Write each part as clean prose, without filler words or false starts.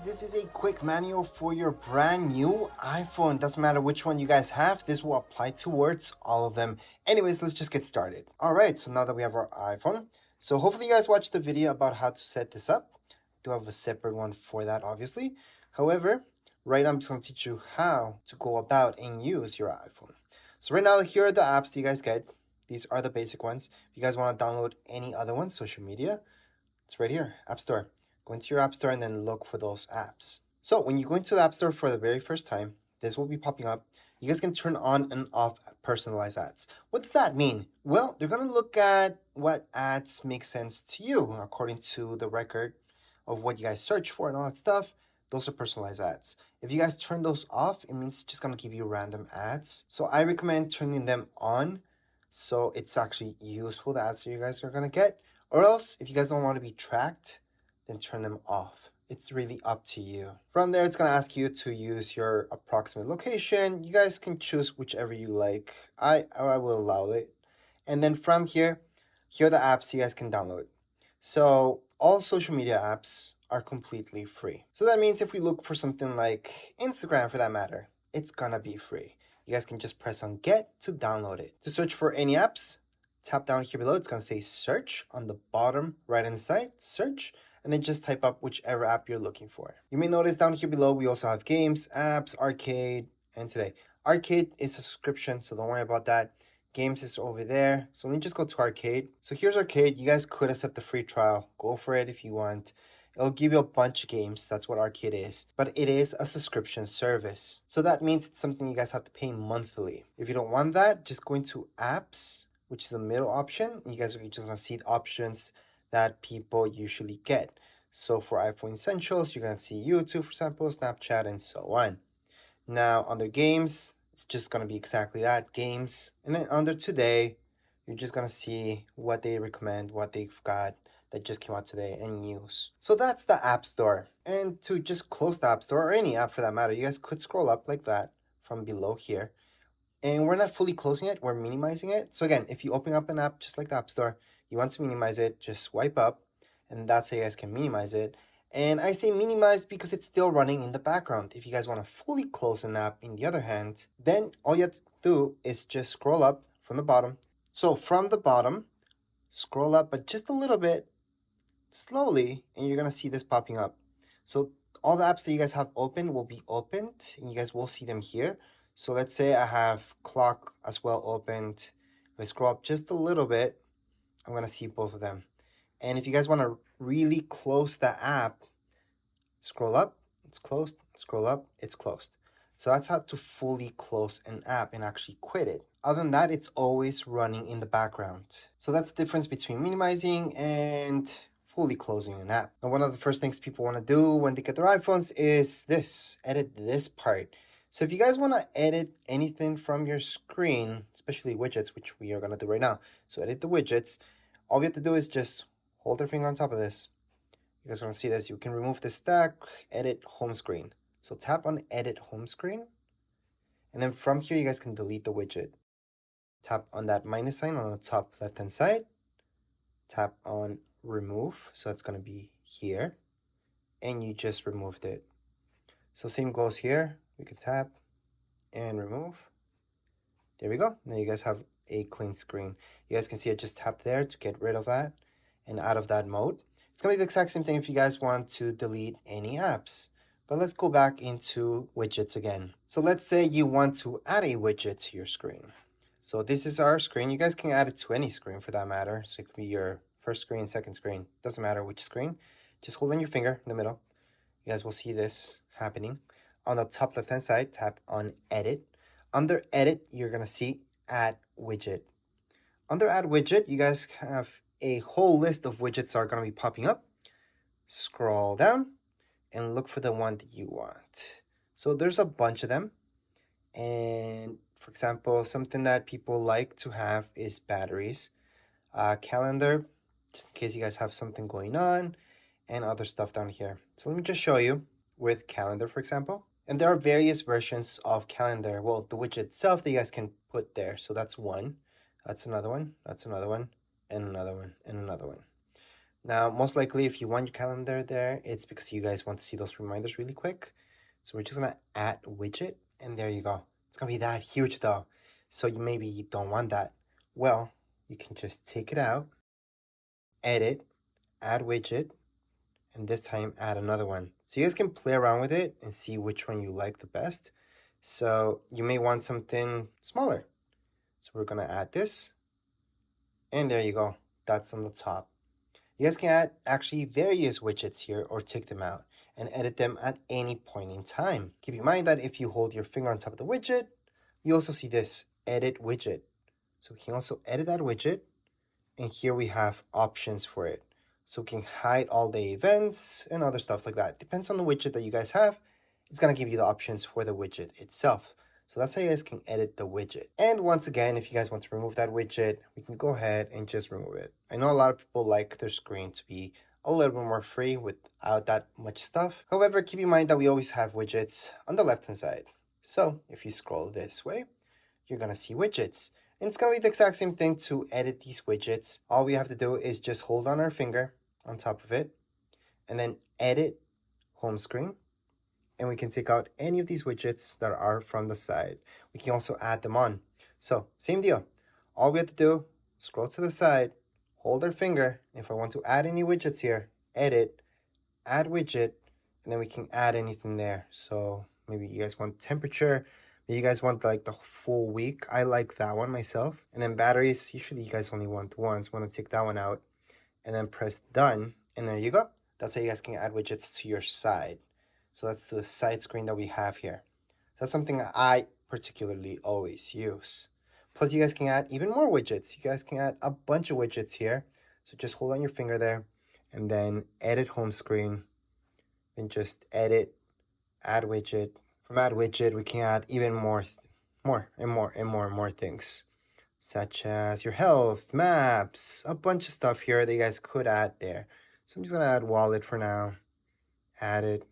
this is a quick manual for your brand new iPhone. Doesn't matter which one you guys have, this will apply towards all of them. Anyways, let's just get started. All right, so now that we have our iPhone, so hopefully you guys watched the video about how to set this up. I do have a separate one for that, obviously. However, right now I'm just going to teach you how to go about and use your iPhone. So right now, here are the apps that you guys get. These are the basic ones. If you guys want to download any other ones, social media, it's right here, App Store. Go into your App Store and then look for those apps. So when you go into the App Store for the very first time, this will be popping up. You guys can turn on and off personalized ads. What does that mean? Well, they're going to look at what ads make sense to you according to the record of what you guys search for and all that stuff. Those are personalized ads. If you guys turn those off, it means it's just going to give you random ads. So I recommend turning them on so it's actually useful, the ads that you guys are going to get. Or else, if you guys don't want to be tracked, then turn them off. It's really up to you. From there, it's going to ask you to use your approximate location. You guys can choose whichever you like. I will allow it. And then from here are the apps you guys can download. So all social media apps are completely free. So that means if we look for something like Instagram, for that matter, it's gonna be free. You guys can just press on get to download it. To search for any apps, tap down here below. It's going to say search on the bottom right hand side, search, and then just type up whichever app you're looking for. You may notice down here below, we also have games, apps, arcade, and today. Arcade is a subscription, so don't worry about that. Games is over there. So let me just go to arcade. So here's arcade. You guys could accept the free trial. Go for it if you want. It'll give you a bunch of games. That's what arcade is. But it is a subscription service. So that means it's something you guys have to pay monthly. If you don't want that, just go into apps, which is the middle option. You guys are just going to see the options that people usually get. So for iPhone Essentials, you're going to see YouTube, for example, Snapchat, and so on. Now, under games, it's just going to be exactly that, games. And then under today, you're just going to see what they recommend, what they've got that just came out today, and news. So that's the App Store. And to just close the App Store, or any app for that matter, you guys could scroll up like that from below here. And we're not fully closing it, we're minimizing it. So again, if you open up an app just like the App Store, you want to minimize it, just swipe up, and that's how you guys can minimize it. And I say minimize because it's still running in the background. If you guys want to fully close an app, in the other hand, then all you have to do is just scroll up from the bottom. So from the bottom, scroll up, but just a little bit, slowly, and you're going to see this popping up. So all the apps that you guys have open will be opened, and you guys will see them here. So let's say I have clock as well opened. If I scroll up just a little bit, I'm going to see both of them. And if you guys want to really close the app, scroll up, it's closed, scroll up, it's closed. So that's how to fully close an app and actually quit it. Other than that, it's always running in the background. So that's the difference between minimizing and fully closing an app. And one of the first things people want to do when they get their iPhones is this, edit this part. So if you guys want to edit anything from your screen, especially widgets, which we are going to do right now. So edit the widgets. All you have to do is just hold your finger on top of this. You guys want to see this. You can remove the stack, edit home screen. So tap on edit home screen. And then from here, you guys can delete the widget. Tap on that minus sign on the top left-hand side. Tap on remove. So it's going to be here. And you just removed it. So same goes here. We can tap and remove. There we go. Now you guys have a clean screen. You guys can see I just tapped there to get rid of that and out of that mode. It's going to be the exact same thing if you guys want to delete any apps. But let's go back into widgets again. So let's say you want to add a widget to your screen. So this is our screen. You guys can add it to any screen for that matter. So it could be your first screen, second screen. Doesn't matter which screen. Just hold on your finger in the middle. You guys will see this happening. On the top left-hand side, tap on Edit. Under Edit, you're going to see Add Widget. Under Add Widget, you guys have a whole list of widgets that are going to be popping up. Scroll down and look for the one that you want. So there's a bunch of them. And for example, something that people like to have is batteries. Calendar, just in case you guys have something going on, and other stuff down here. So let me just show you with calendar, for example. And there are various versions of calendar. Well, the widget itself that you guys can put there. So that's one. That's another one. That's another one. And another one. And another one. Now, most likely, if you want your calendar there, it's because you guys want to see those reminders really quick. So we're just gonna add widget, and there you go. It's gonna be that huge though. So maybe you don't want that. Well, you can just take it out, edit, add widget, and this time add another one. So you guys can play around with it and see which one you like the best. So you may want something smaller. So we're gonna add this, and there you go. That's on the top. You guys can add actually various widgets here or take them out and edit them at any point in time. Keep in mind that if you hold your finger on top of the widget, you also see this edit widget. So we can also edit that widget, and here we have options for it. So we can hide all the events and other stuff like that. Depends on the widget that you guys have. It's gonna give you the options for the widget itself. So that's how you guys can edit the widget. And once again, if you guys want to remove that widget, we can go ahead and just remove it. I know a lot of people like their screen to be a little bit more free without that much stuff. However, keep in mind that we always have widgets on the left-hand side. So if you scroll this way, you're gonna see widgets. And it's gonna be the exact same thing to edit these widgets. All we have to do is just hold on our finger on top of it and then edit home screen. And we can take out any of these widgets that are from the side. We can also add them on. So same deal. All we have to do, scroll to the side, hold our finger. If I want to add any widgets here, edit, add widget, and then we can add anything there. So maybe you guys want temperature, maybe you guys want like the full week. I like that one myself. And then batteries, usually you guys only want once. Want to take that one out and then press done. And there you go. That's how you guys can add widgets to your side. So that's the side screen that we have here. That's something I particularly always use. Plus you guys can add even more widgets. You guys can add a bunch of widgets here. So just hold on your finger there and then edit home screen. Then just edit, add widget. From add widget, we can add even more things, such as your health, maps, a bunch of stuff here that you guys could add there. So I'm just gonna add wallet for now, add it.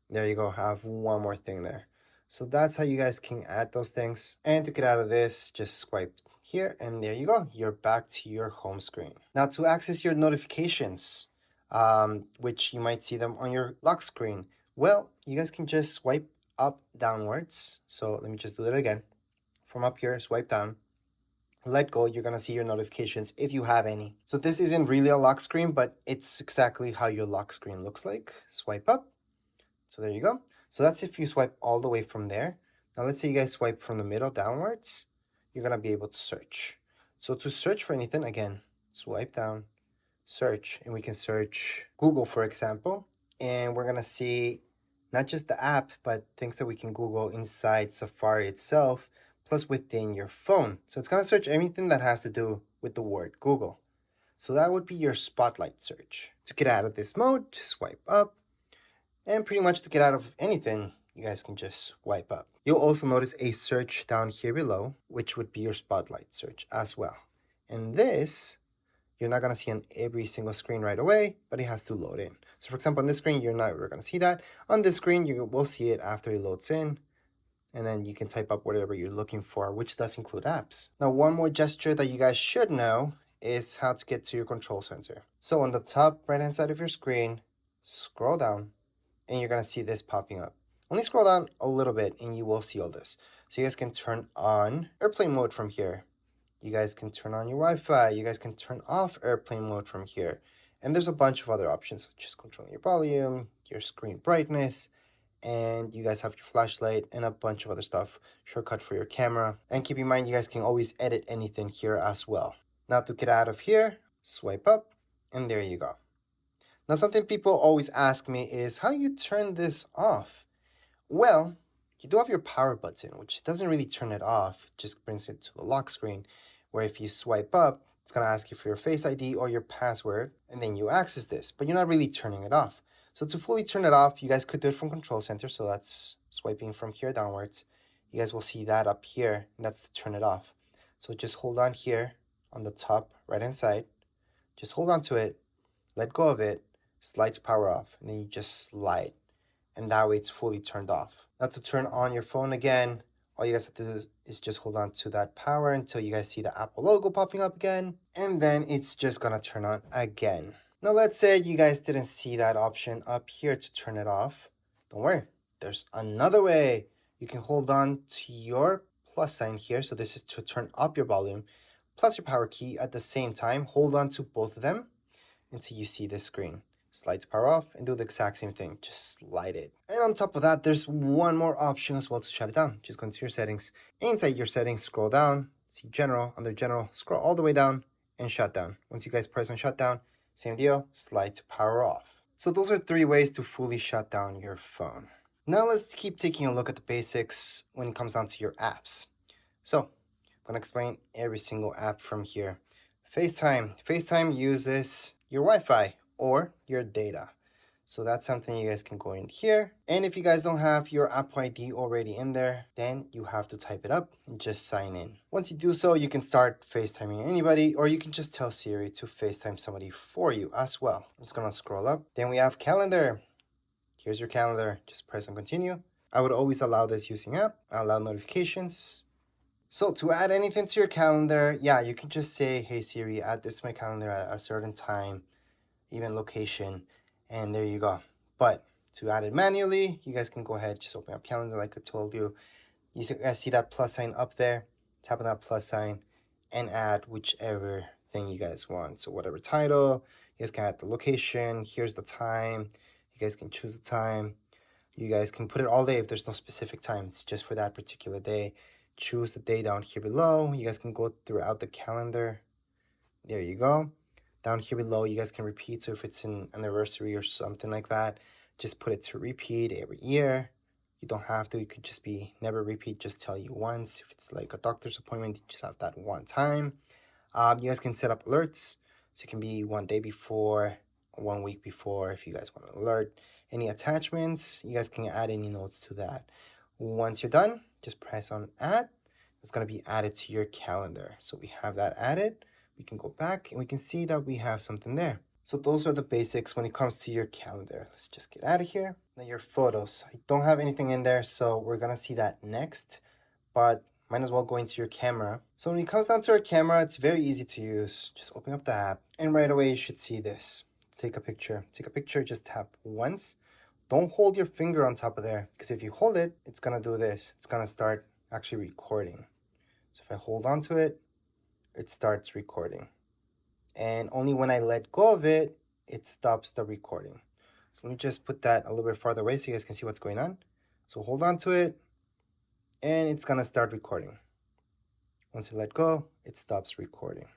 There you go, have one more thing there. So that's how you guys can add those things. And to get out of this, just swipe here and there you go. You're back to your home screen. Now to access your notifications, which you might see them on your lock screen, well, you guys can just swipe up downwards. So let me just do it again. From up here, swipe down. Let go, you're gonna see your notifications if you have any. So this isn't really a lock screen, but it's exactly how your lock screen looks like. Swipe up. So there you go. So that's if you swipe all the way from there. Now let's say you guys swipe from the middle downwards, you're gonna be able to search. So to search for anything, again, swipe down, search, and we can search Google, for example, and we're gonna see not just the app, but things that we can Google inside Safari itself, plus within your phone. So it's gonna search everything that has to do with the word Google. So that would be your spotlight search. To get out of this mode, just swipe up. And pretty much to get out of anything, you guys can just swipe up. You'll also notice a search down here below, which would be your spotlight search as well. And this, you're not gonna see on every single screen right away, but it has to load in. So for example, on this screen, you're not ever gonna see that. On this screen, you will see it after it loads in. And then you can type up whatever you're looking for, which does include apps. Now, one more gesture that you guys should know is how to get to your control center. So on the top right-hand side of your screen, scroll down, and you're gonna see this popping up. Only scroll down a little bit and you will see all this. So you guys can turn on airplane mode from here. You guys can turn on your Wi-Fi. You guys can turn off airplane mode from here. And there's a bunch of other options, such as controlling your volume, your screen brightness, and you guys have your flashlight and a bunch of other stuff. Shortcut for your camera. And keep in mind, you guys can always edit anything here as well. Now to get out of here, swipe up, and there you go. Now, something people always ask me is how you turn this off. Well, you do have your power button, which doesn't really turn it off. It just brings it to the lock screen, where if you swipe up, it's gonna ask you for your Face ID or your password, and then you access this, but you're not really turning it off. So to fully turn it off, you guys could do it from Control Center, so that's swiping from here downwards. You guys will see that up here, and that's to turn it off. So just hold on here on the top right-hand side. Just hold on to it, let go of it, slide to power off, and then you just slide, and that way it's fully turned off. Now to turn on your phone again, all you guys have to do is just hold on to that power until you guys see the Apple logo popping up again, and then it's just gonna turn on again. Now let's say you guys didn't see that option up here to turn it off. Don't worry, there's another way. You can hold on to your plus sign here. So this is to turn up your volume, plus your power key at the same time. Hold on to both of them until you see this screen. Slide to power off and do the exact same thing. Just slide it. And on top of that, there's one more option as well to shut it down. Just go into your settings. Inside your settings, scroll down, see general. Under general, scroll all the way down and shut down. Once you guys press on shutdown, same deal, slide to power off. So those are 3 ways to fully shut down your phone. Now let's keep taking a look at the basics when it comes down to your apps. So I'm going to explain every single app from here. FaceTime. FaceTime uses your Wi-Fi or your data. So that's something you guys can go in here. And if you guys don't have your Apple ID already in there, then you have to type it up and just sign in. Once you do so, you can start FaceTiming anybody, or you can just tell Siri to FaceTime somebody for you as well. I'm just gonna scroll up. Then we have calendar. Here's your calendar. Just press on continue. I would always allow this using app. Allow notifications. So to add anything to your calendar, yeah, you can just say, hey Siri, add this to my calendar at a certain time, even location, and there you go. But to add it manually, you guys can go ahead, just open up calendar like I told you. You guys see that plus sign up there, tap on that plus sign and add whichever thing you guys want. So whatever title, you guys can add the location, here's the time, you guys can choose the time. You guys can put it all day if there's no specific time, it's just for that particular day. Choose the day down here below. You guys can go throughout the calendar. There you go. Down here below, you guys can repeat. So if it's an anniversary or something like that, just put it to repeat every year. You don't have to. It could just be never repeat, just tell you once. If it's like a doctor's appointment, you just have that one time. You guys can set up alerts. So it can be 1 day before, 1 week before, if you guys want to alert. Any attachments, you guys can add any notes to that. Once you're done, just press on add. It's going to be added to your calendar. So we have that added. We can go back and we can see that we have something there. So those are the basics when it comes to your calendar. Let's just get out of here. Now your photos. I don't have anything in there, so we're going to see that next. But might as well go into your camera. So when it comes down to our camera, it's very easy to use. Just open up the app and right away you should see this. Take a picture. Take a picture, just tap once. Don't hold your finger on top of there, because if you hold it, it's going to do this. It's going to start actually recording. So if I hold on to it, it starts recording. And only when I let go of it, it stops the recording. So let me just put that a little bit farther away so you guys can see what's going on. So hold on to it, and it's going to start recording. Once I let go, it stops recording.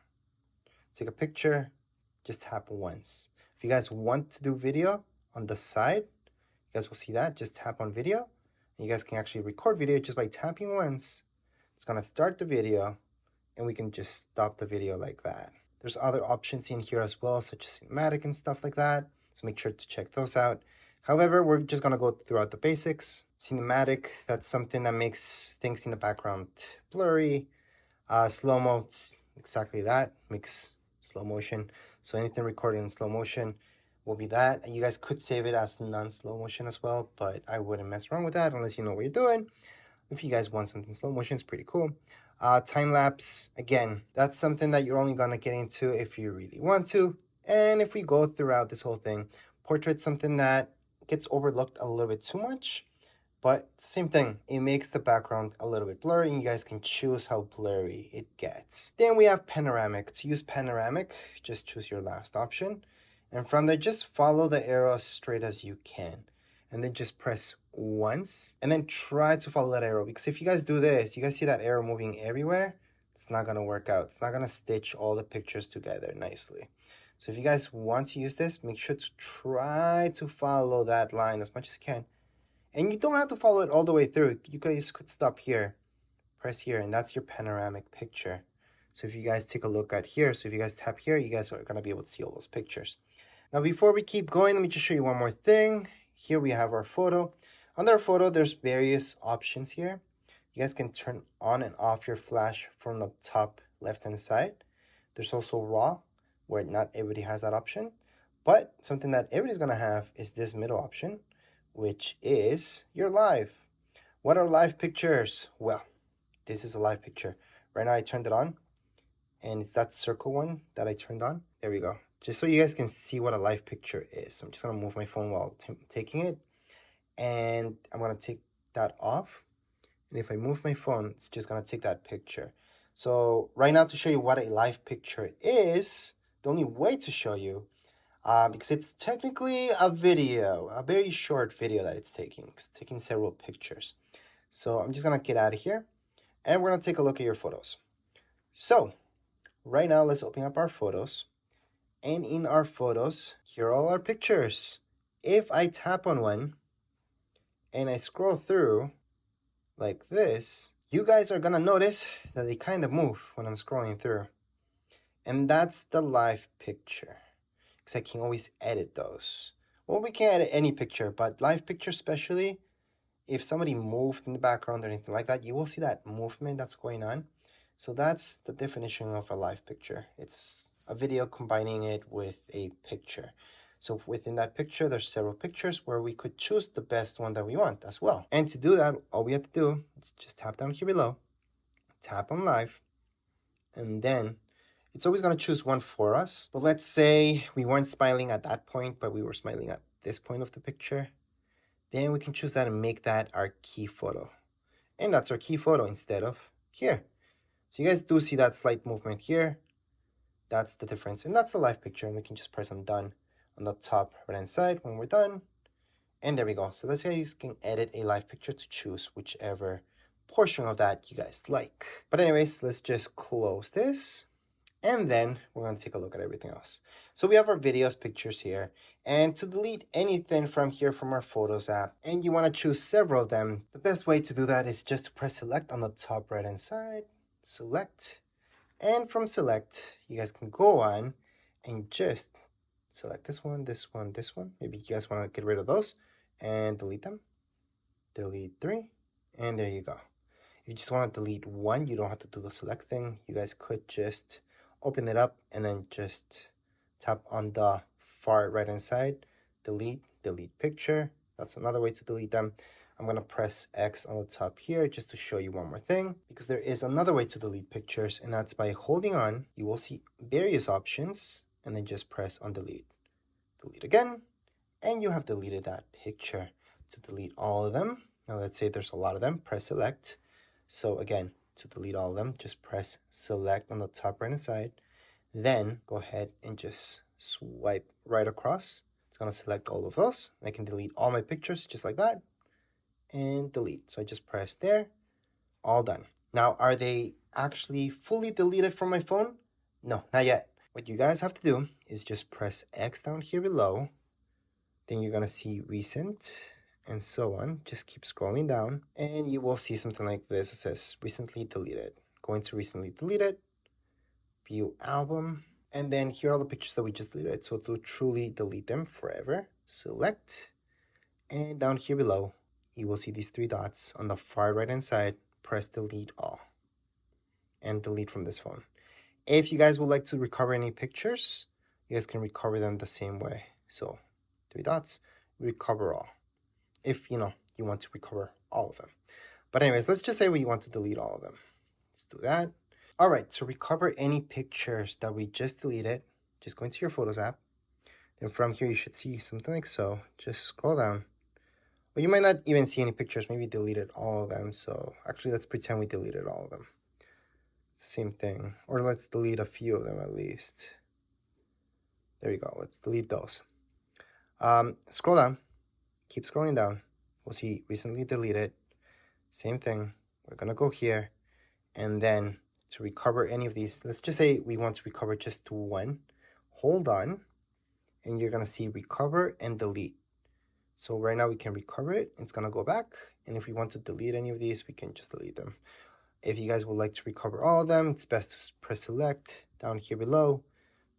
Take a picture, just tap once. If you guys want to do video on the side, you guys will see that. Just tap on video. And you guys can actually record video just by tapping once. It's going to start the video, and we can just stop the video like that. There's other options in here as well, such as cinematic and stuff like that. So make sure to check those out. However, we're just going to go throughout the basics. Cinematic, that's something that makes things in the background blurry. Slow-mo, it's exactly that, makes slow motion. So anything recorded in slow motion will be that. You guys could save it as non-slow motion as well, but I wouldn't mess around with that unless you know what you're doing. If you guys want something slow motion, it's pretty cool. Time lapse, again, that's something that you're only gonna get into if you really want to. And if we go throughout this whole thing, portrait's something that gets overlooked a little bit too much, but same thing, it makes the background a little bit blurry, and you guys can choose how blurry it gets. Then we have panoramic. To use panoramic, just choose your last option, and from there, just follow the arrow as straight as you can, and then just press once, and then try to follow that arrow, because if you guys do this, you guys see that arrow moving everywhere, it's not gonna work out. It's not gonna stitch all the pictures together nicely. So if you guys want to use this, make sure to try to follow that line as much as you can. And you don't have to follow it all the way through. You guys could stop here, press here, and that's your panoramic picture. So if you guys take a look at here, so if you guys tap here, you guys are gonna be able to see all those pictures. Now, before we keep going, let me just show you one more thing. Here we have our photo. Under our photo, there's various options here. You guys can turn on and off your flash from the top left-hand side. There's also RAW, where not everybody has that option. But something that everybody's gonna have is this middle option, which is your live. What are live pictures? Well, this is a live picture. Right now I turned it on, and it's that circle one that I turned on. There we go. just so you guys can see what a live picture is. So I'm just gonna move my phone while taking it, and I'm gonna take that off. And if I move my phone, it's just gonna take that picture. So right now, to show you what a live picture is, the only way to show you, because it's technically a video, a very short video that it's taking. It's taking several pictures. So I'm just gonna get out of here, and we're gonna take a look at your photos. So right now, let's open up our photos. And in our photos, here are all our pictures. If I tap on one and I scroll through like this, you guys are gonna notice that they kind of move when I'm scrolling through. And that's the live picture, because I can always edit those. Well, we can edit any picture, but live picture especially, if somebody moved in the background or anything like that, you will see that movement that's going on. So that's the definition of a live picture. It's a video combining it with a picture. So within that picture, there's several pictures where we could choose the best one that we want as well. And to do that, all we have to do is just tap down here below, tap on live, and then it's always going to choose one for us. But let's say we weren't smiling at that point, but we were smiling at this point of the picture. Then we can choose that and make that our key photo. And that's our key photo instead of here. So you guys do see that slight movement here. That's the difference. And that's the live picture. And we can just press on done on the top right hand side when we're done. And there we go. So let's say you can edit a live picture to choose whichever portion of that you guys like. But anyways, let's just close this. And then we're going to take a look at everything else. So we have our videos, pictures here. And to delete anything from here from our Photos app, and you want to choose several of them, the best way to do that is just to press select on the top right hand side. Select. And from select, you guys can go on and just select this one, this one, this one. Maybe you guys want to get rid of those and delete them. Delete 3. And there you go. If you just want to delete one, you don't have to do the select thing. You guys could just open it up and then just tap on the far right hand side, delete picture. That's another way to delete them. I'm going to press X on the top here just to show you one more thing, because there is another way to delete pictures, and that's by holding on. You will see various options and then just press on delete. Delete again, and you have deleted that picture. To delete all of them, now let's say there's a lot of them, press select. So again, to delete all of them, just press select on the top right hand side. Then go ahead and just swipe right across. It's going to select all of those. I can delete all my pictures just like that. And delete. So I just press there. All done. Now, are they actually fully deleted from my phone? No, not yet. What you guys have to do is just press X down here below. Then you're going to see recent and so on. Just keep scrolling down and you will see something like this. It says recently deleted. Go into recently deleted, view album, and then here are all the pictures that we just deleted. So to truly delete them forever, select, and down here below, you will see these 3 dots on the far right hand side. Press delete all and delete from this phone. If you guys would like to recover any pictures, you guys can recover them the same way. So 3 dots, recover all. If you want to recover all of them. But anyways, let's just say we want to delete all of them. Let's do that. All right, so recover any pictures that we just deleted. Just go into your Photos app. Then from here, you should see something like so. Just scroll down. Well, you might not even see any pictures. Maybe deleted all of them. So actually, let's pretend we deleted all of them. Same thing. Or let's delete a few of them at least. There you go. Let's delete those. Scroll down. Keep scrolling down. We'll see recently deleted. Same thing. We're going to go here. And then to recover any of these, let's just say we want to recover just one. Hold on. And you're going to see recover and delete. So right now we can recover it. It's going to go back. And if we want to delete any of these, we can just delete them. If you guys would like to recover all of them, it's best to press select down here below.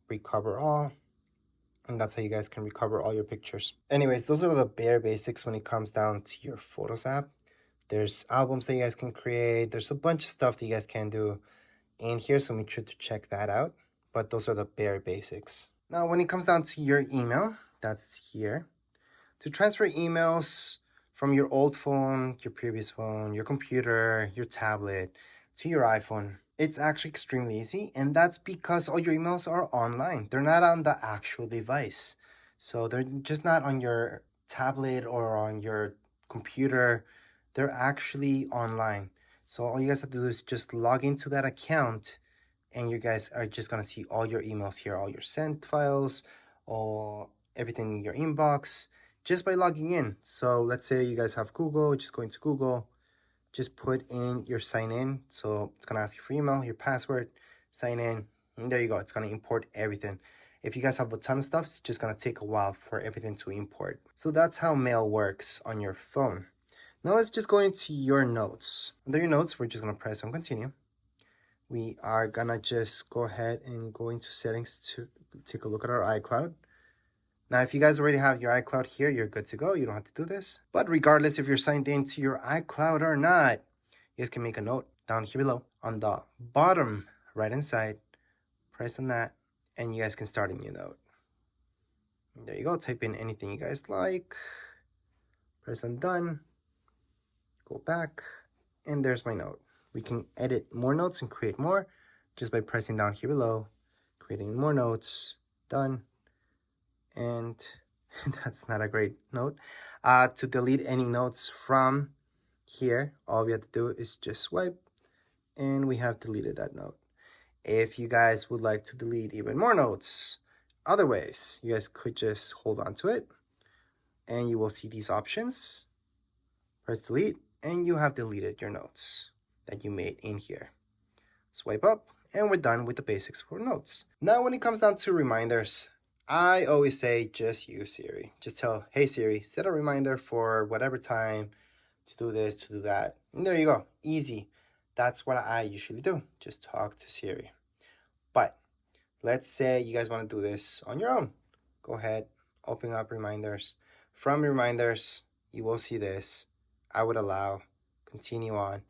Recover all. And that's how you guys can recover all your pictures. Anyways, those are the bare basics when it comes down to your Photos app. There's albums that you guys can create. There's a bunch of stuff that you guys can do in here, so make sure to check that out. But those are the bare basics. Now, when it comes down to your email, that's here. To transfer emails from your old phone, your previous phone, your computer, your tablet, to your iPhone, It's actually extremely easy, and that's because all your emails are online. They're not on the actual device. So they're just not on your tablet or on your computer. They're actually online. So all you guys have to do is just log into that account, and you guys are just gonna see all your emails here, all your sent files, all everything in your inbox, just by logging in. So let's say you guys have Google, just go into Google, just put in your sign in. So it's gonna ask you for email, your password, sign in, and there you go. It's gonna import everything. If you guys have a ton of stuff, it's just gonna take a while for everything to import. So that's how mail works on your phone. Now let's just go into your notes. Under your notes, we're just gonna press on continue. We are gonna just go ahead and go into settings to take a look at our iCloud. Now, if you guys already have your iCloud here, you're good to go. You don't have to do this. But regardless if you're signed into your iCloud or not, you guys can make a note down here below on the bottom right hand side. Press on that, and you guys can start a new note. And there you go. Type in anything you guys like. Press on done. Go back, and there's my note. We can edit more notes and create more just by pressing down here below, creating more notes. Done. And that's not a great note. To delete any notes from here, all we have to do is just swipe, and we have deleted that note. If you guys would like to delete even more notes, other ways, you guys could just hold on to it, and you will see these options. Press delete, and you have deleted your notes that you made in here. Swipe up, and we're done with the basics for notes. Now, when it comes down to reminders, I always say just use Siri. Just tell, hey Siri, set a reminder for whatever time to do this, to do that. And there you go, easy. That's what I usually do, just talk to Siri. But let's say you guys want to do this on your own. Go ahead, open up reminders. From reminders, you will see this. I would allow, continue on,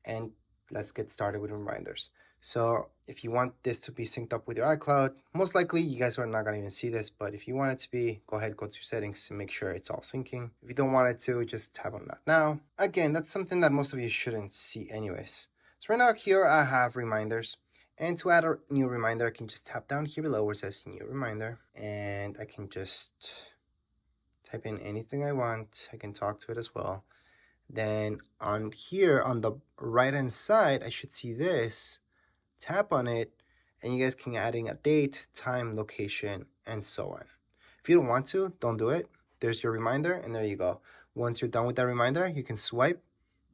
and let's get started with reminders. So if you want this to be synced up with your iCloud, most likely you guys are not going to even see this, but if you want it to be, go ahead, go to your settings and make sure it's all syncing. If you don't want it to, just tap on that now. Again, that's something that most of you shouldn't see anyways. So right now here I have reminders, and to add a new reminder, I can just tap down here below where it says new reminder, and I can just type in anything I want. I can talk to it as well. Then on here on the right hand side, I should see this. Tap on it, and you guys can add in a date, time, location, and so on. If you don't want to, don't do it. There's your reminder, and there you go. Once you're done with that reminder, you can swipe,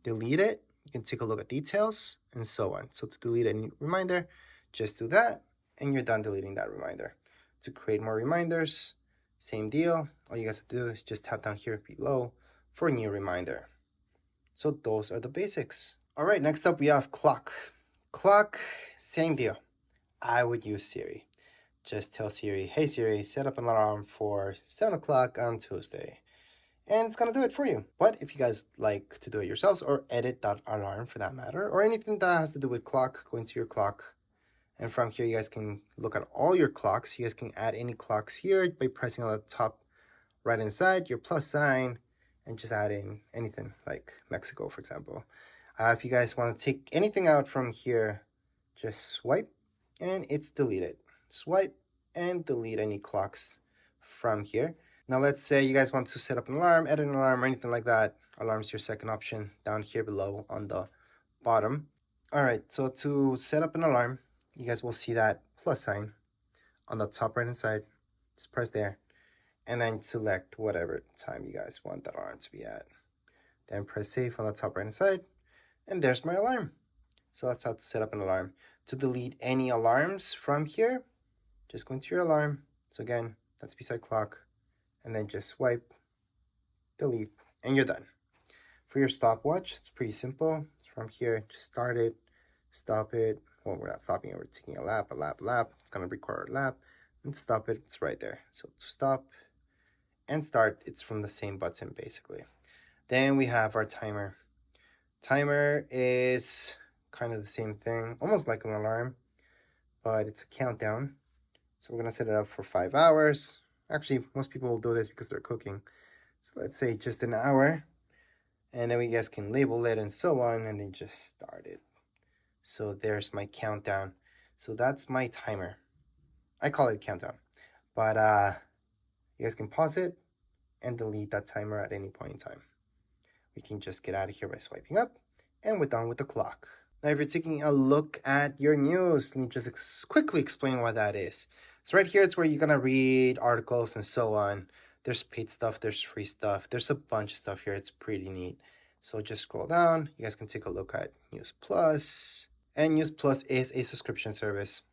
delete it. You can take a look at details, and so on. So to delete any reminder, just do that, and you're done deleting that reminder. To create more reminders, same deal. All you guys have to do is just tap down here below for a new reminder. So those are the basics. All right, next up we have clock. Clock, same deal. I would use Siri. Just tell Siri, hey Siri, set up an alarm for 7 o'clock on Tuesday. And it's gonna do it for you. But if you guys like to do it yourselves or edit that alarm for that matter, or anything that has to do with clock, go into your clock. And from here, you guys can look at all your clocks. You guys can add any clocks here by pressing on the top right hand side, your plus sign, and just add in anything like Mexico, for example. If you guys want to take anything out from here, just swipe and it's deleted. Swipe and delete any clocks from here. Now let's say you guys want to set up an alarm, edit an alarm, or anything like that. Alarm's your second option down here below on the bottom. All right, so to set up an alarm, you guys will see that plus sign on the top right hand side. Just press there and then select whatever time you guys want that alarm to be at. Then press save on the top right hand side. And there's my alarm. So that's how to set up an alarm. To delete any alarms from here, just go into your alarm. So again, that's beside clock. And then just swipe, delete, and you're done. For your stopwatch, it's pretty simple. From here, just start it, stop it. Well, we're not stopping it, we're taking a lap. It's gonna require a lap. And stop it, it's right there. So to stop and start, it's from the same button basically. Then we have our timer. Timer is kind of the same thing, almost like an alarm, but it's a countdown. So we're gonna set it up for 5 hours. Actually, most people will do this because they're cooking. So let's say just an hour, and then we guys can label it and so on, and then just start it. So there's my countdown. So that's my timer. I call it countdown. But you guys can pause it and delete that timer at any point in time. We can just get out of here by swiping up, and we're done with the clock. Now, if you're taking a look at your news, let me just quickly explain what that is. So right here, it's where you're gonna read articles and so on. There's paid stuff, there's free stuff, there's a bunch of stuff here. It's pretty neat. So just scroll down. You guys can take a look at News Plus. And News Plus is a subscription service.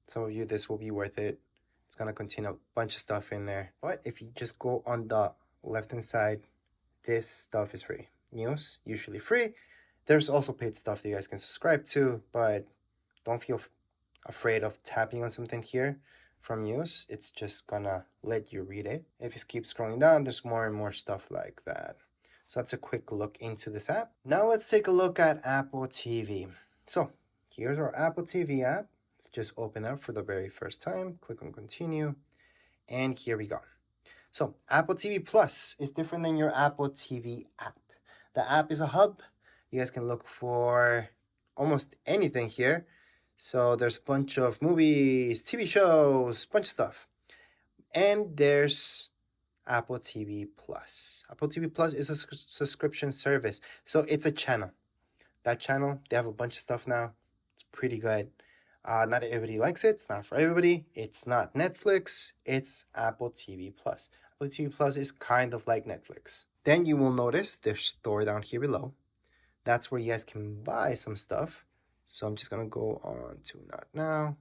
Some of you, this will be worth it. It's gonna contain a bunch of stuff in there. But if you just go on the left-hand side, this stuff is free. News, usually free. There's also paid stuff that you guys can subscribe to, but don't feel afraid of tapping on something here from news. It's just gonna let you read it. If you keep scrolling down, there's more and more stuff like that. So that's a quick look into this app. Now let's take a look at Apple TV. So here's our Apple TV app. Let's just open up for the very first time. Click on continue. And here we go. So Apple TV Plus is different than your Apple TV app. The app is a hub. You guys can look for almost anything here. So there's a bunch of movies, TV shows, bunch of stuff. And there's Apple TV Plus. Apple TV Plus is a subscription service. So it's a channel. That channel, they have a bunch of stuff now. It's pretty good. Not everybody likes it. It's not for everybody. It's not Netflix. It's Apple TV Plus. Apple TV Plus is kind of like Netflix. Then you will notice there's store down here below. That's where you guys can buy some stuff. So I'm just going to go on to Not Now.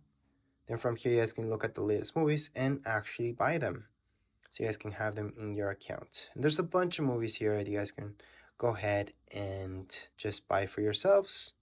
Then from here, you guys can look at the latest movies and actually buy them. So you guys can have them in your account. And there's a bunch of movies here that you guys can go ahead and just buy for yourselves.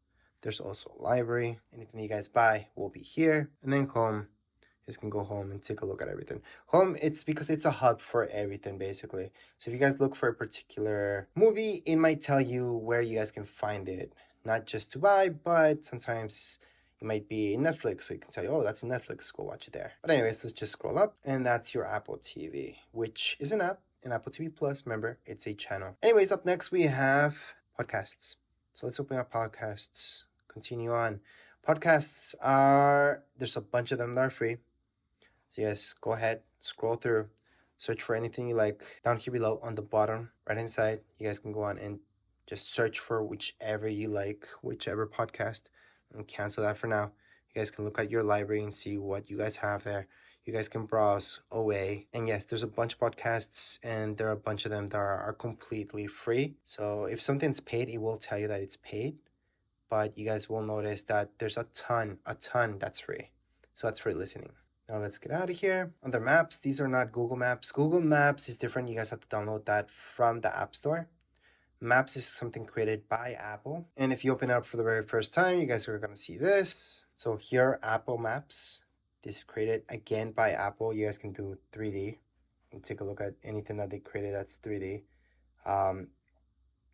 There's also a library. Anything you guys buy will be here. And then home. You guys can go home and take a look at everything. Home, it's because it's a hub for everything, basically. So if you guys look for a particular movie, it might tell you where you guys can find it. Not just to buy, but sometimes it might be in Netflix, so you can tell you, oh, that's in Netflix, go watch it there. But anyways, let's just scroll up, and that's your Apple TV, which is an app, an Apple TV Plus. Remember, it's a channel. Anyways, up next we have podcasts. So let's open up podcasts. Continue on. Podcasts there's a bunch of them that are free. So yes, go ahead, scroll through, search for anything you like. Down here below on the bottom right hand side, you guys can go on and just search for whichever you like, whichever podcast, and cancel that for now. You guys can look at your library and see what you guys have there. You guys can browse away. And yes, there's a bunch of podcasts, and there are a bunch of them that are completely free. So if something's paid, it will tell you that it's paid. But you guys will notice that there's a ton that's free. So that's free listening. Now let's get out of here. Under Maps, these are not Google Maps. Google Maps is different. You guys have to download that from the App Store. Maps is something created by Apple. And if you open it up for the very first time, you guys are going to see this. So here, Apple Maps. This is created again by Apple. You guys can do 3D and take a look at anything that they created that's 3D.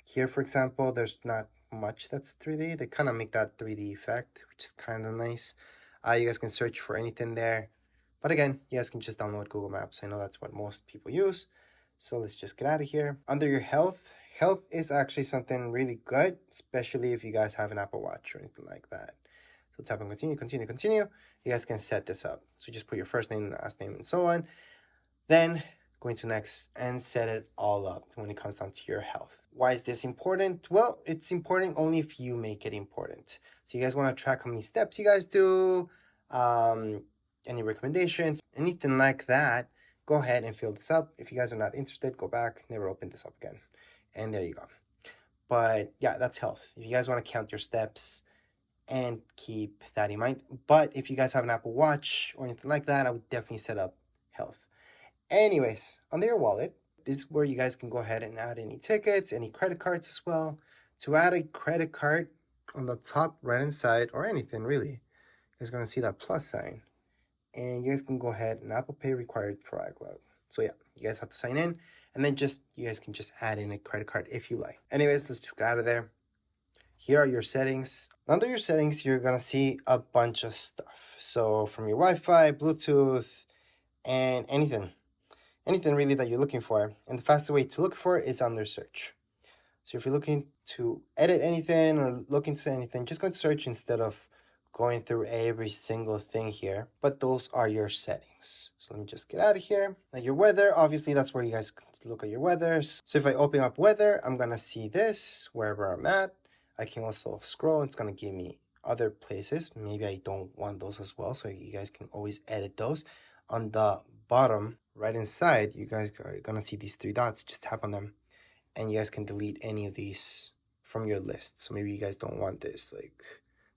Here, for example, there's not much that's 3D. They kind of make that 3D effect, which is kind of nice. You guys can search for anything there. But again, you guys can just download Google Maps. I know that's what most people use. So let's just get out of here. Under your health is actually something really good, especially if you guys have an Apple Watch or anything like that. So tap on continue. You guys can set this up. So just put your first name, last name, and so on. Then go into next and set it all up when it comes down to your health. Why is this important? Well, it's important only if you make it important. So you guys want to track how many steps you guys do, any recommendations, anything like that, go ahead and fill this up. If you guys are not interested, go back, never open this up again. And there you go. But yeah, that's health. If you guys want to count your steps and keep that in mind. But if you guys have an Apple Watch or anything like that, I would definitely set up health. Anyways, under your wallet, this is where you guys can go ahead and add any tickets, any credit cards as well. To add a credit card on the top right-hand side, or anything really, you guys are going to see that plus sign. And you guys can go ahead and Apple Pay required for iCloud. So yeah, you guys have to sign in, and then you guys can just add in a credit card if you like. Anyways, let's just get out of there. Here are your settings. Under your settings, you're gonna see a bunch of stuff. So from your Wi-Fi, Bluetooth, and anything really that you're looking for. And the fastest way to look for it is under search. So if you're looking to edit anything or look into anything, just go to search instead of going through every single thing here. But those are your settings. So let me just get out of here. Now your weather, obviously that's where you guys can look at your weather. So if I open up weather, I'm gonna see this wherever I'm at. I can also scroll, it's gonna give me other places. Maybe I don't want those as well, so you guys can always edit those. On the bottom right inside, you guys are gonna see these three dots. Just tap on them and you guys can delete any of these from your list. So maybe you guys don't want this, like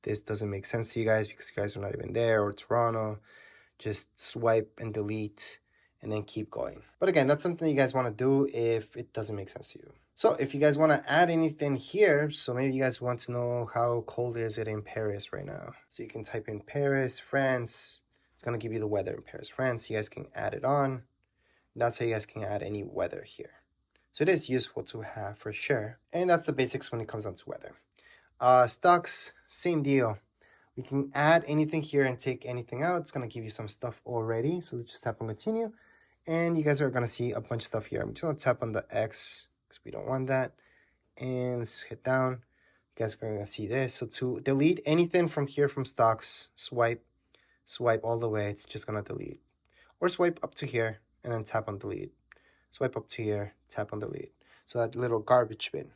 this doesn't make sense to you guys because you guys are not even there, or Toronto. Just swipe and delete and then keep going. But again, that's something you guys want to do if it doesn't make sense to you. So if you guys want to add anything here, so maybe you guys want to know how cold is it in Paris right now. So you can type in Paris, France. It's going to give you the weather in Paris, France. You guys can add it on. That's how you guys can add any weather here. So it is useful to have for sure. And that's the basics when it comes down to weather. Stocks, same deal. We can add anything here and take anything out. It's going to give you some stuff already. So let's just tap on continue. And you guys are going to see a bunch of stuff here. I'm just going to tap on the X because we don't want that. And let's hit down. You guys are going to see this. So to delete anything from here from stocks, swipe all the way. It's just going to delete. Or swipe up to here and then tap on delete. Swipe up to here, tap on delete. So that little garbage bin.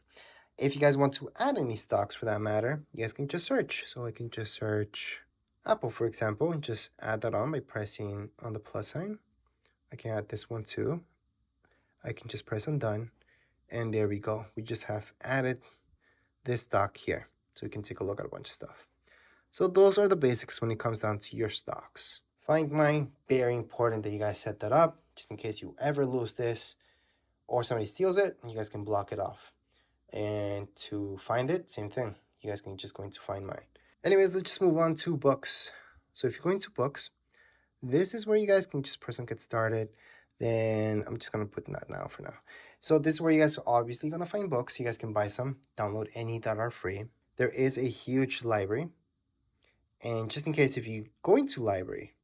If you guys want to add any stocks for that matter, you guys can just search. So I can just search Apple, for example, and just add that on by pressing on the plus sign. I can add this one too. I can just press on done. And there we go. We just have added this stock here. So we can take a look at a bunch of stuff. So those are the basics when it comes down to your stocks. Find mine, very important that you guys set that up, just in case you ever lose this or somebody steals it, you guys can block it off. And to find it, same thing. You guys can just go into find mine. Anyways, let's just move on to books. So if you go into books, this is where you guys can just press on get started. Then I'm just going to put that now for now. So this is where you guys are obviously going to find books. You guys can buy some, download any that are free. There is a huge library. And just in case if you go into library,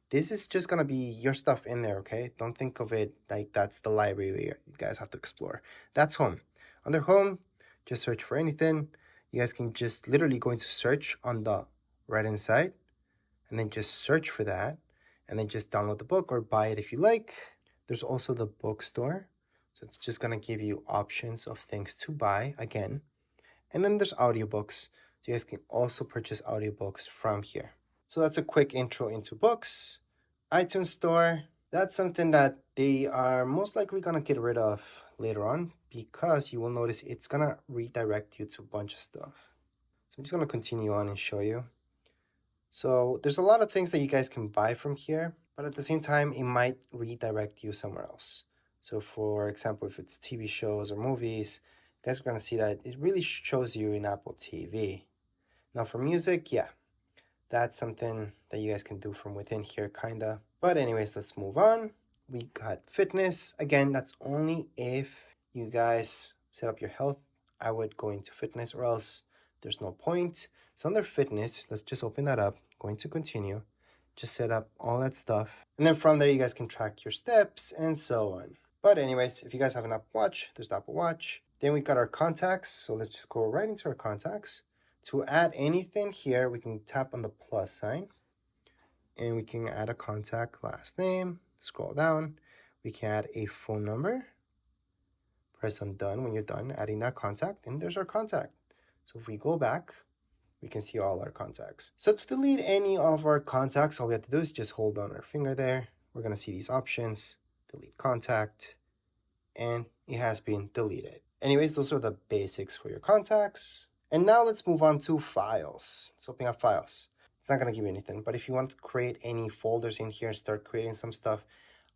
this is just going to be your stuff in there, okay? Don't think of it like that's the library you guys have to explore. That's home. Under home, just search for anything. You guys can just literally go into search on the right hand side and then just search for that and then just download the book or buy it if you like. There's also the bookstore. So it's just going to give you options of things to buy again. And then there's audiobooks. So you guys can also purchase audiobooks from here. So that's a quick intro into books. iTunes Store, that's something that they are most likely going to get rid of later on because you will notice it's going to redirect you to a bunch of stuff. So I'm just going to continue on and show you. So there's a lot of things that you guys can buy from here, but at the same time, it might redirect you somewhere else. So for example, if it's TV shows or movies, you guys are going to see that it really shows you in Apple TV. Now for music, yeah, that's something that you guys can do from within here, kinda. But anyways, let's move on. We got fitness. Again, that's only if you guys set up your health. I would go into fitness or else there's no point. So under fitness, let's just open that up. Going to continue. Just set up all that stuff. And then from there, you guys can track your steps and so on. But anyways, if you guys have an Apple Watch, there's the Apple Watch. Then we got our contacts. So let's just go right into our contacts. To add anything here, we can tap on the plus sign and we can add a contact last name, scroll down. We can add a phone number, press on done when you're done adding that contact, and there's our contact. So if we go back, we can see all our contacts. So to delete any of our contacts, all we have to do is just hold on our finger there. We're going to see these options, delete contact, and it has been deleted. Anyways, those are the basics for your contacts. And now let's move on to files. Let's open up files. It's not going to give you anything, but if you want to create any folders in here and start creating some stuff,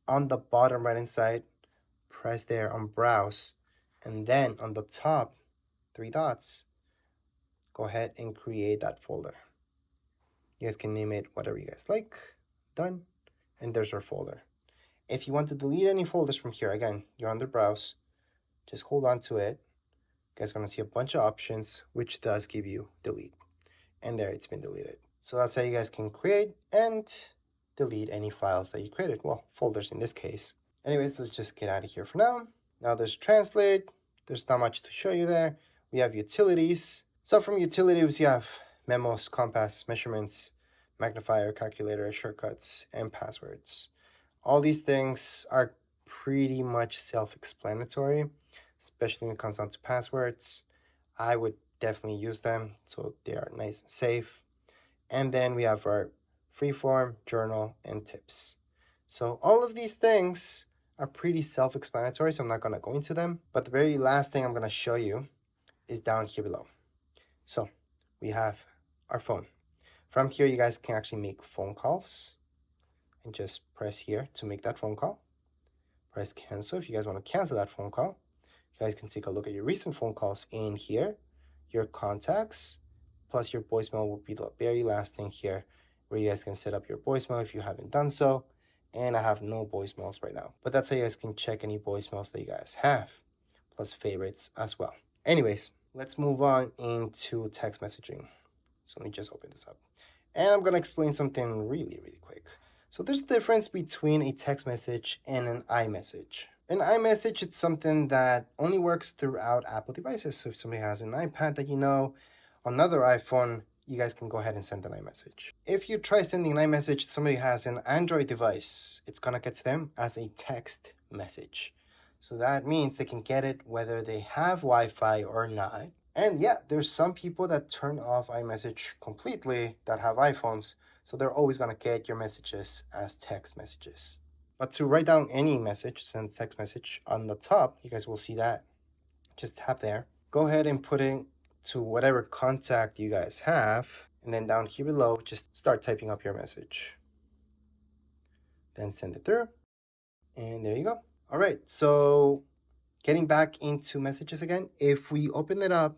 on the bottom right hand side, press there on browse, and then on the top, 3 dots, go ahead and create that folder. You guys can name it whatever you guys like. Done. And there's our folder. If you want to delete any folders from here, again, you're under browse, just hold on to it. You guys are going to see a bunch of options, which does give you delete. And there, it's been deleted. So that's how you guys can create and delete any files that you created. Well, folders in this case. Anyways, let's just get out of here for now. Now there's translate. There's not much to show you there. we have utilities. So from utilities, you have memos, compass, measurements, magnifier, calculator, shortcuts, and passwords. All these things are pretty much self-explanatory, especially when it comes down to passwords. I would definitely use them, so they are nice and safe. And then we have our freeform, journal, and tips. So all of these things are pretty self-explanatory, so I'm not gonna go into them. But the very last thing I'm gonna show you is down here below. So we have our phone. From here, you guys can actually make phone calls and just press here to make that phone call. Press cancel if you guys want to cancel that phone call. You guys can take a look at your recent phone calls in here, your contacts, plus your voicemail will be the very last thing here where you guys can set up your voicemail if you haven't done so. And I have no voicemails right now, but that's how you guys can check any voicemails that you guys have, plus favorites as well. Anyways, let's move on into text messaging. So let me just open this up. And I'm gonna explain something really quick. So there's a difference between a text message and an iMessage. An iMessage, it's something that only works throughout Apple devices. So if somebody has an iPad that you know, another iPhone, you guys can go ahead and send an iMessage. If you try sending an iMessage to somebody who has an Android device, it's gonna get to them as a text message. So that means they can get it whether they have Wi-Fi or not. And yeah, there's some people that turn off iMessage completely that have iPhones, so they're always gonna get your messages as text messages. But to write down any message, send text message on the top, you guys will see that. Just tap there. Go ahead and put it to whatever contact you guys have, and then down here below, just start typing up your message. Then send it through, and there you go. All right, so getting back into messages again, if we open it up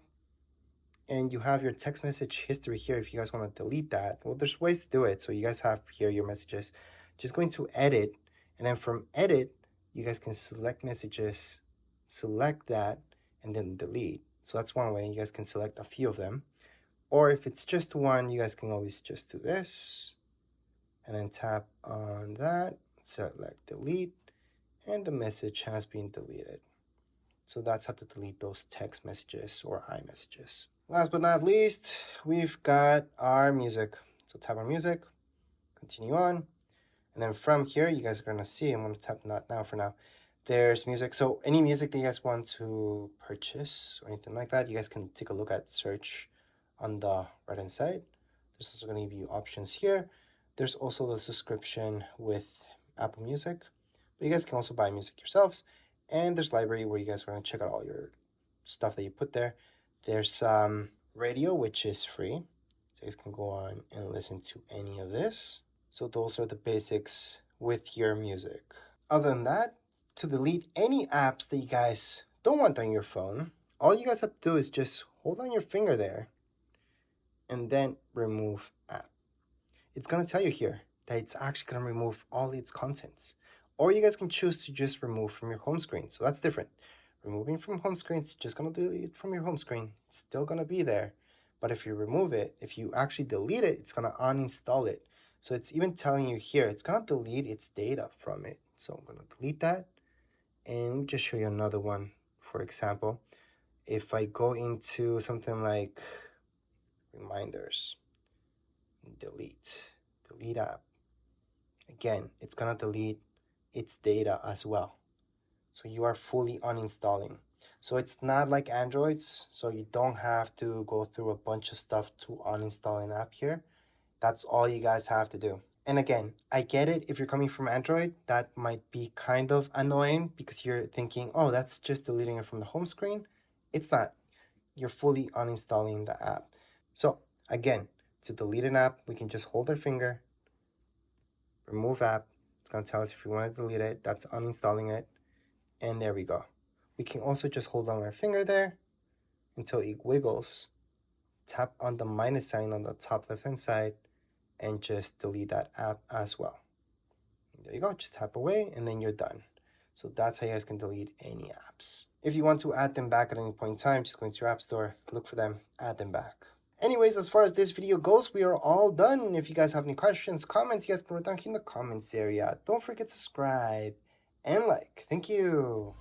and you have your text message history here, if you guys want to delete that, well, there's ways to do it. So you guys have here your messages. Just going to edit, and then from edit, you guys can select messages, select that, and then delete. So that's one way. You guys can select a few of them. Or if it's just one, you guys can always just do this, and then tap on that, select delete, and the message has been deleted. So that's how to delete those text messages or iMessages. Last but not least, we've got our music. So tap on music, continue on. And then from here, you guys are gonna see, I'm gonna tap not now for now. There's music. So any music that you guys want to purchase or anything like that, you guys can take a look at search on the right hand side. There's also gonna give you options here. There's also the subscription with Apple Music, but you guys can also buy music yourselves. And there's library where you guys are going to check out all your stuff that you put there. There's radio, which is free. So you guys can go on and listen to any of this. So those are the basics with your music. Other than that, to delete any apps that you guys don't want on your phone, all you guys have to do is just hold on your finger there and then remove app. It's going to tell you here that it's actually going to remove all its contents. Or you guys can choose to just remove from your home screen. So that's different. Removing from home screen, it's just going to delete it from your home screen. It's still going to be there. But if you remove it, if you actually delete it, it's going to uninstall it. So it's even telling you here, it's going to delete its data from it. So I'm going to delete that. And let me just show you another one. For example, if I go into something like reminders, delete app. Again, it's going to delete its data as well. So you are fully uninstalling. So it's not like Androids, so you don't have to go through a bunch of stuff to uninstall an app here. That's all you guys have to do. And again, I get it, if you're coming from Android, that might be kind of annoying because you're thinking, oh, that's just deleting it from the home screen. It's not. You're fully uninstalling the app. So again, to delete an app, we can just hold our finger, remove app. It's going to tell us if we want to delete it. That's uninstalling it. And there we go. We can also just hold on our finger there until it wiggles. Tap on the minus sign on the top left hand side and just delete that app as well. There you go. Just tap away and then you're done. So that's how you guys can delete any apps. If you want to add them back at any point in time, just go into your app store, look for them, add them back. Anyways, as far as this video goes, we are all done. If you guys have any questions, comments, you guys can write down here in the comments area. Don't forget to subscribe and like. Thank you.